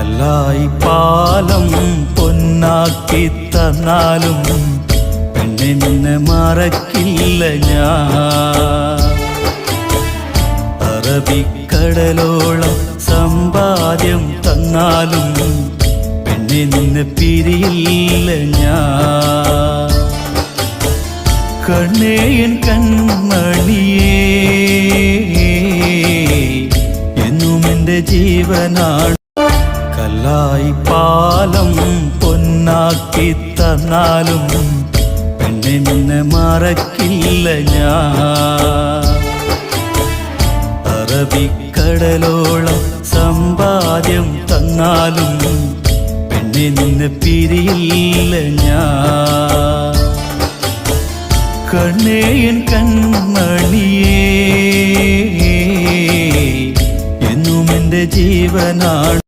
കല്ലായി പാലം പൊന്നാക്കി തന്നാലും പെണ്ണെ നിന്നെ മറക്കില്ല ഞാൻ. അറബിക്കടലോളം സമ്പാദ്യം തന്നാലും പെണ്ണെ നിന്നെ പിരിയില്ല ഞാൻ. കണ്ണേയൻ കൺമണിയേ എന്നും എൻ്റെ ജീവനാണ്. കല്ലായി പാലം പൊന്നാക്കി തന്നാലും പെണ്ണെ നിന്നെ മറക്കില്ല ഞാൻ. അറബിക്കടലോളം സമ്പാദ്യം തന്നാലും പെണ്ണെ നിന്നെ പിരിയില്ല ഞാൻ. കണ്ണേയൻ കൺമണിയേ എന്നും എൻ്റെ ജീവനാണ്.